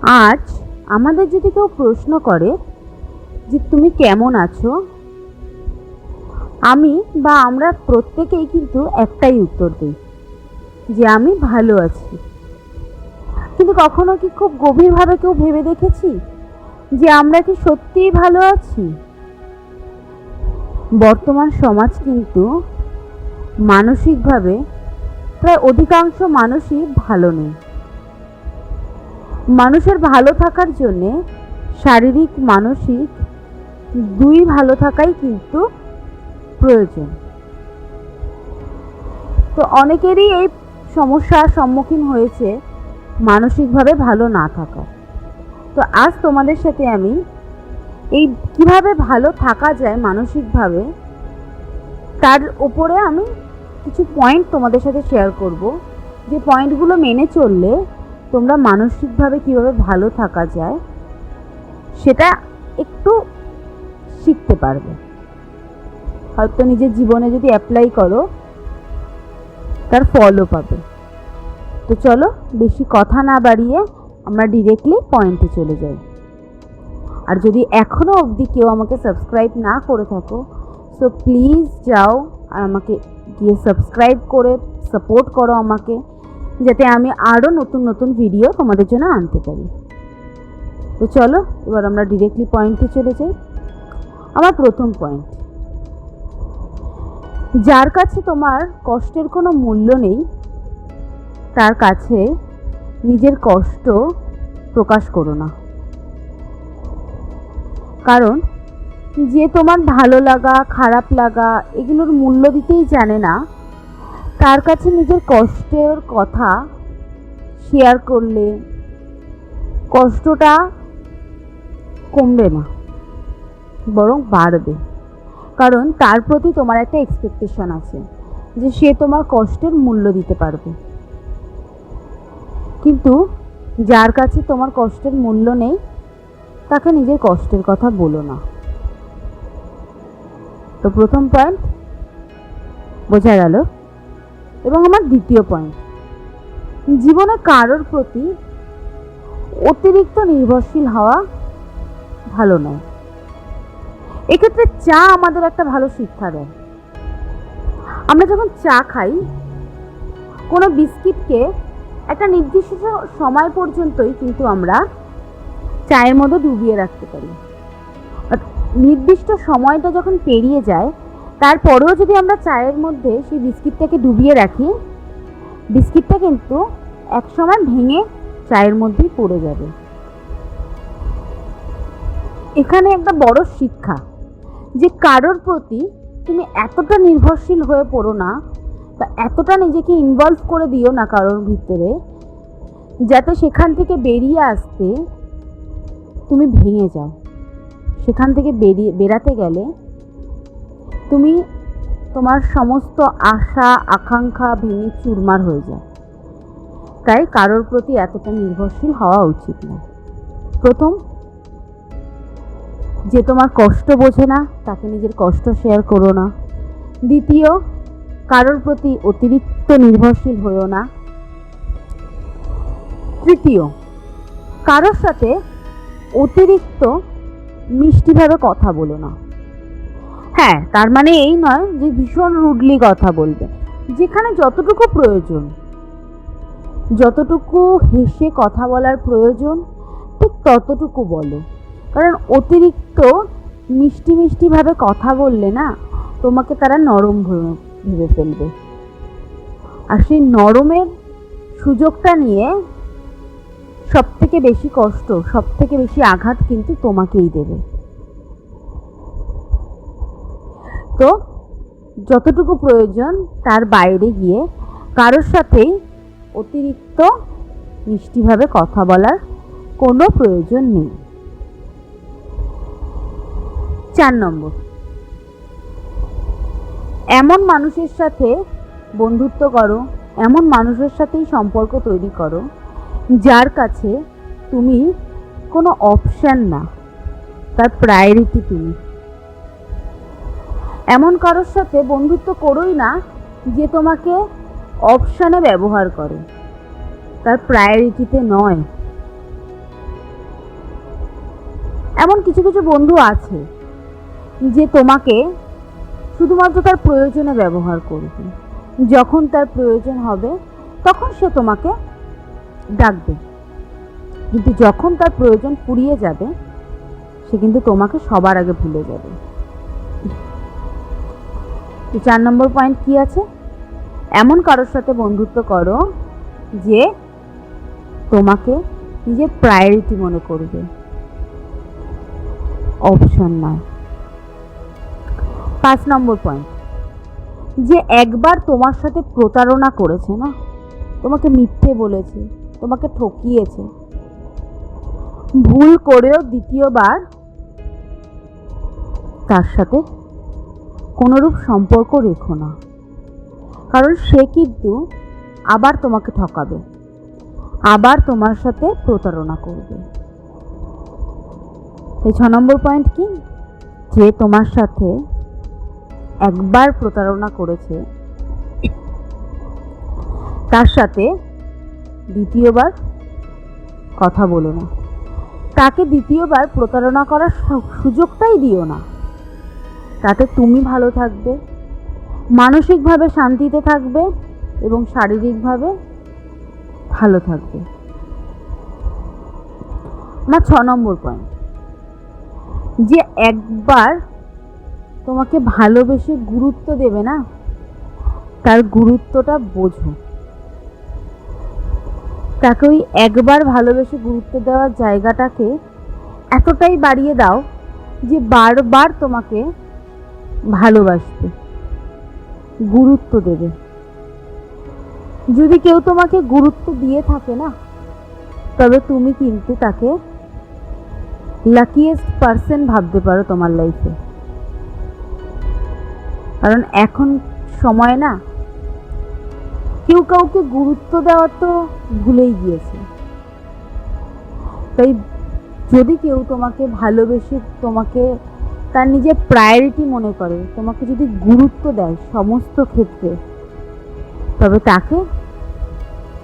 আজ আমাদের যদি কেউ প্রশ্ন করে যে তুমি কেমন আছো, আমি বা আমরা প্রত্যেকেই কিন্তু একটাই উত্তর দিই যে আমি ভালো আছি। কিন্তু কখনো কি খুব গভীরভাবে কেউ ভেবে দেখেছি যে আমরা কি সত্যিই ভালো আছি? বর্তমান সমাজ কিন্তু মানসিকভাবে প্রায় অধিকাংশ মানুষই ভালো নেই। মানুষের ভালো থাকার জন্যে শারীরিক মানসিক দুই ভালো থাকাই কিন্তু প্রয়োজন। তো অনেকেরই এই সমস্যার সম্মুখীন হয়েছে মানসিকভাবে ভালো না থাকা। তো আজ তোমাদের সাথে আমি এই কিভাবে ভালো থাকা যায় মানসিকভাবে তার উপরে আমি কিছু পয়েন্ট তোমাদের সাথে শেয়ার করব, যে পয়েন্টগুলো মেনে চললে তোমরা মানসিকভাবে কিভাবে ভালো থাকা যায় সেটা একটু শিখতে পারবে। হয়তো নিজের জীবনে যদি অ্যাপ্লাই করো তার ফলও পাবে। তো চলো বেশি কথা না বাড়িয়ে আমরা ডিরেক্টলি পয়েন্টে চলে যাই। আর যদি এখনও অবধি কেউ আমাকে সাবস্ক্রাইব না করে থাকো, সো প্লিজ যাও আর আমাকে গিয়ে সাবস্ক্রাইব করে সাপোর্ট করো আমাকে, যাতে আমি আরও নতুন নতুন ভিডিও তোমাদের জন্য আনতে পারি। তো চলো এবার আমরা ডিরেক্টলি পয়েন্টে চলে যাই। আমার প্রথম পয়েন্ট, যার কাছে তোমার কষ্টের কোনো মূল্য নেই তার কাছে নিজের কষ্ট প্রকাশ করো না। কারণ যে তোমার ভালো লাগা খারাপ লাগা এগুলোর মূল্য দিতেই জানে না, তার কাছে নিজের কষ্টের কথা শেয়ার করলে কষ্টটা কমবে না, বরং বাড়বে। কারণ তার প্রতি তোমার একটা এক্সপেকটেশন আছে যে সে তোমার কষ্টের মূল্য দিতে পারবে। কিন্তু যার কাছে তোমার কষ্টের মূল্য নেই তাকে নিজের কষ্টের কথা বলো না। তো প্রথম পয়েন্ট বোঝা গেল। এবং আমার দ্বিতীয় পয়েন্ট, জীবনে কারোর প্রতি অতিরিক্ত নির্ভরশীল হওয়া ভালো নয়। এক্ষেত্রে চা আমাদের একটা ভালো শিক্ষা দেয়। আমরা যখন চা খাই, কোনো বিস্কিটকে একটা নির্দিষ্ট সময় পর্যন্তই কিন্তু আমরা চায়ের মধ্যে ডুবিয়ে রাখতে পারি। নির্দিষ্ট সময়টা যখন পেরিয়ে যায় তারপরেও যদি আমরা চায়ের মধ্যে সেই বিস্কিটটাকে ডুবিয়ে রাখি, বিস্কিটটা কিন্তু একসময় ভেঙে চায়ের মধ্যেই পড়ে যাবে। এখানে একটা বড় শিক্ষা যে কারোর প্রতি তুমি এতটা নির্ভরশীল হয়ে পড়ো না, বা এতটা নিজেকে ইনভলভ করে দিও না কারোর ভিতরে, যাতে সেখান থেকে বেরিয়ে আসতে তুমি ভেঙে যাও। সেখান থেকে বেরাতে গেলে তুমি তোমার সমস্ত আশা আকাঙ্ক্ষা ভেঙে চুরমার হয়ে যায়। তাই কারোর প্রতি এতটা নির্ভরশীল হওয়া উচিত না। প্রথম, যে তোমার কষ্ট বোঝে না তাকে নিজের কষ্ট শেয়ার করো না। দ্বিতীয়, কারোর প্রতি অতিরিক্ত নির্ভরশীল হয়েও না। তৃতীয়, কারোর সাথে অতিরিক্ত মিষ্টিভাবে কথা বলো না। হ্যাঁ, তার মানে এই নয় যে ভীষণ রুডলি কথা বলবে। যেখানে যতটুকু প্রয়োজন, যতটুকু হেসে কথা বলার প্রয়োজন ঠিক ততটুকু বলো। কারণ অতিরিক্ত মিষ্টিভাবে কথা বললে না তোমাকে তারা নরম ভেবে ফেলবে, আর সেই নরমের সুযোগটা নিয়ে সবথেকে বেশি কষ্ট, সবথেকে বেশি আঘাত কিন্তু তোমাকেই দেবে। তো যতটুকু প্রয়োজন তার বাইরে গিয়ে কারোর সাথেই অতিরিক্ত মিষ্টিভাবে কথা বলার কোনো প্রয়োজন নেই। 4 নম্বর, এমন মানুষের সাথে বন্ধুত্ব করো, এমন মানুষের সাথেই সম্পর্ক তৈরি করো যার কাছে তুমি কোনো অপশান না, তার প্রায়োরিটি তুমি। এমন কারোর সাথে বন্ধুত্ব করোই না যে তোমাকে অপশানে ব্যবহার করে, তার প্রায়োরিটিতে নয়। এমন কিছু কিছু বন্ধু আছে যে তোমাকে শুধুমাত্র তার প্রয়োজনে ব্যবহার করবে, যখন তার প্রয়োজন হবে তখন সে তোমাকে ডাকবে, কিন্তু যখন তার প্রয়োজন ফুরিয়ে যাবে সে কিন্তু তোমাকে সবার আগে ভুলে যাবে। 4 নম্বর পয়েন্ট কি আছে? এমন কারোর সাথে বন্ধুত্ব করো যে তোমাকে নিজের প্রায়োরিটি মনে করবে, অপশন নয়। 5 নম্বর পয়েন্ট, যে একবার তোমার সাথে প্রতারণা করেছে না, তোমাকে মিথ্যে বলেছে, তোমাকে ঠকিয়েছে, ভুল করেও দ্বিতীয়বার তার সাথে কোনোরূপ সম্পর্ক রেখো না, কারণ সে কিন্তু আবার তোমাকে ঠকাবে, আবার তোমার সাথে প্রতারণা করবে। এই 6 নম্বর পয়েন্ট কি? যে তোমার সাথে একবার প্রতারণা করেছে তার সাথে দ্বিতীয়বার কথা বলো না, তাকে দ্বিতীয়বার প্রতারণা করার সুযোগটাই দিও না। তাতে তুমি ভালো থাকবে, মানসিকভাবে শান্তিতে থাকবে এবং শারীরিকভাবে ভালো থাকবে। আমার 6 নম্বর পয়েন্ট, যে একবার তোমাকে ভালোবেসে গুরুত্ব দেবে না, তার গুরুত্বটা বোঝো। তাকে ওই একবার ভালোবেসে গুরুত্ব দেওয়ার জায়গাটাকে এতটাই বাড়িয়ে দাও যে বারবার তোমাকে ভালোবাসবে, গুরুত্ব দেবে। যদি কেউ তোমাকে গুরুত্ব দিয়ে থাকে না, তবে তুমি কিন্তু তাকে লাকিয়েস্ট পারসন ভাবতে পারো তোমার লাইফে। কারণ এখন সময় না, কেউ কাউকে গুরুত্ব দেওয়া তো ভুলেই গিয়েছে। তাই যদি কেউ তোমাকে ভালোবেসে, তোমাকে তার নিজের প্রায়োরিটি মনে করে, তোমাকে যদি গুরুত্ব দেয় সমস্ত ক্ষেত্রে, তবে তাকে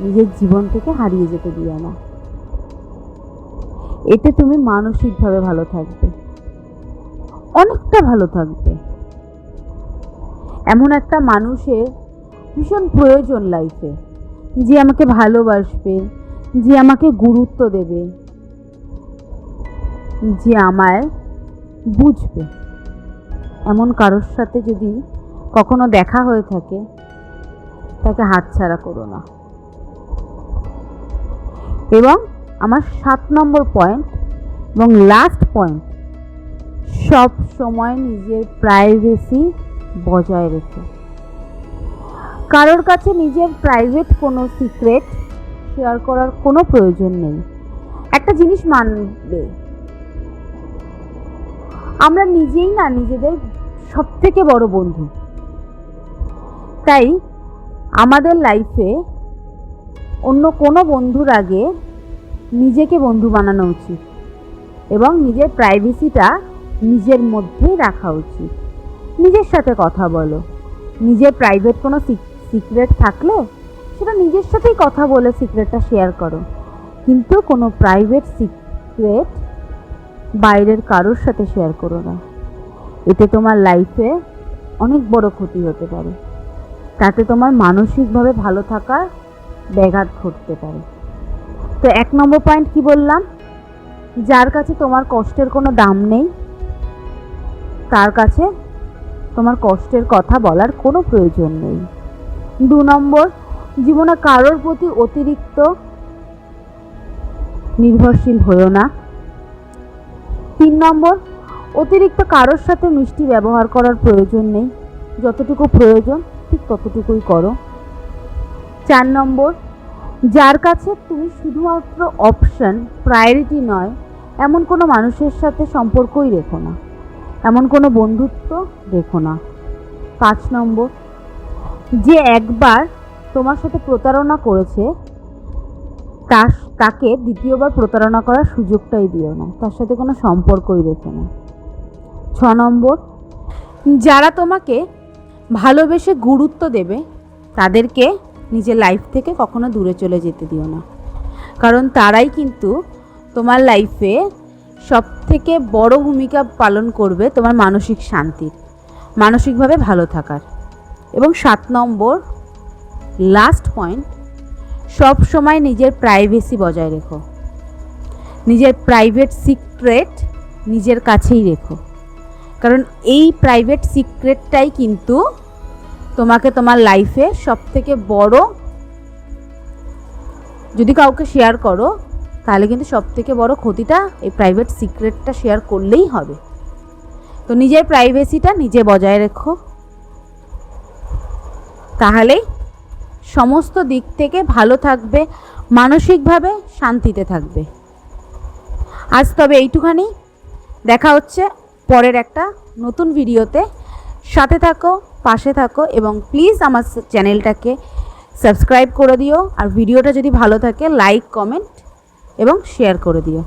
নিজের জীবন থেকে হারিয়ে যেতে দিও না। এতে তুমি মানসিকভাবে ভালো থাকবে, অনেকটা ভালো থাকবে। এমন একটা মানুষের ভীষণ প্রয়োজন লাইফে, যে আমাকে ভালোবাসবে, যে আমাকে গুরুত্ব দেবে, যে আমায় বুঝবে। এমন কারোর সাথে যদি কখনো দেখা হয়ে থাকে, তাকে হাতছাড়া করো না। এবং আমার 7 নম্বর পয়েন্ট এবং লাস্ট পয়েন্ট, সব সময় নিজের প্রাইভেসি বজায় রেখো। কারোর কাছে নিজের প্রাইভেট কোনো সিক্রেট শেয়ার করার কোনো প্রয়োজন নেই। একটা জিনিস মানবে, আমরা নিজেই না নিজেদের সব থেকে বড় বন্ধু। তাই আমাদের লাইফে অন্য কোনো বন্ধুর আগে নিজেকে বন্ধু বানানো উচিত এবং নিজের প্রাইভেসিটা নিজের মধ্যেই রাখা উচিত। নিজের সাথে কথা বলো, নিজের প্রাইভেট কোনো সিক্রেট থাকলে সেটা নিজের সাথেই কথা বলে সিক্রেটটা শেয়ার করো, কিন্তু কোনো প্রাইভেট সিক্রেট বাইরের কারোর সাথে শেয়ার করো না। এতে তোমার লাইফে অনেক বড় ক্ষতি হতে পারে, তাতে তোমার মানসিকভাবে ভালো থাকার ব্যাঘাত ঘটতে পারে। তো 1 নম্বর পয়েন্ট কি বললাম? যার কাছে তোমার কষ্টের কোনো দাম নেই, তার কাছে তোমার কষ্টের কথা বলার কোনো প্রয়োজন নেই। 2 নম্বর, জীবনে কারোর প্রতি অতিরিক্ত নির্ভরশীল হয়ো না। 3 নম্বর, অতিরিক্ত কারোর সাথে মিষ্টি ব্যবহার করার প্রয়োজন নেই, যতটুকু প্রয়োজন ঠিক ততটুকুই করো। 4 নম্বর, যার কাছে তুমি শুধুমাত্র অপশন, প্রায়োরিটি নয়, এমন কোনো মানুষের সাথে সম্পর্কই রেখো না, এমন কোনো বন্ধুত্ব রেখো না। 5 নম্বর, যে একবার তোমার সাথে প্রতারণা করেছে তাকে দ্বিতীয়বার প্রতারণা করার সুযোগটাই দিও না, তার সাথে কোনো সম্পর্কই রেখো না। 6 নম্বর, যারা তোমাকে ভালোবেসে গুরুত্ব দেবে তাদেরকে নিজের লাইফ থেকে কখনো দূরে চলে যেতে দিও না, কারণ তারাই কিন্তু তোমার লাইফে সবথেকে বড় ভূমিকা পালন করবে তোমার মানসিক শান্তির, মানসিকভাবে ভালো থাকার। এবং 7 নম্বর লাস্ট পয়েন্ট, সব সময় নিজের প্রাইভেসি বজায় রেখো। নিজের প্রাইভেট সিক্রেট নিজের কাছেই রেখো, কারণ এই প্রাইভেট সিক্রেটটাই কিন্তু তোমাকে তোমার লাইফে সবথেকে বড়, যদি কাউকে শেয়ার করো তাহলে কিন্তু সবথেকে বড় ক্ষতিটা এই প্রাইভেট সিক্রেটটা শেয়ার করলেই হবে। তো নিজের প্রাইভেসিটা নিজে বজায় রেখো, তাহলেই সমস্ত দিক থেকে ভালো থাকবে, মানসিকভাবে শান্তিতে থাকবে। আজ তবে এইটুখানি, দেখা হচ্ছে পরের একটা নতুন ভিডিওতে। সাথে থাকো, পাশে থাকো এবং প্লিজ আমার চ্যানেলটাকে সাবস্ক্রাইব করে দিও। আর ভিডিওটা যদি ভালো থাকে লাইক, কমেন্ট এবং শেয়ার করে দিও।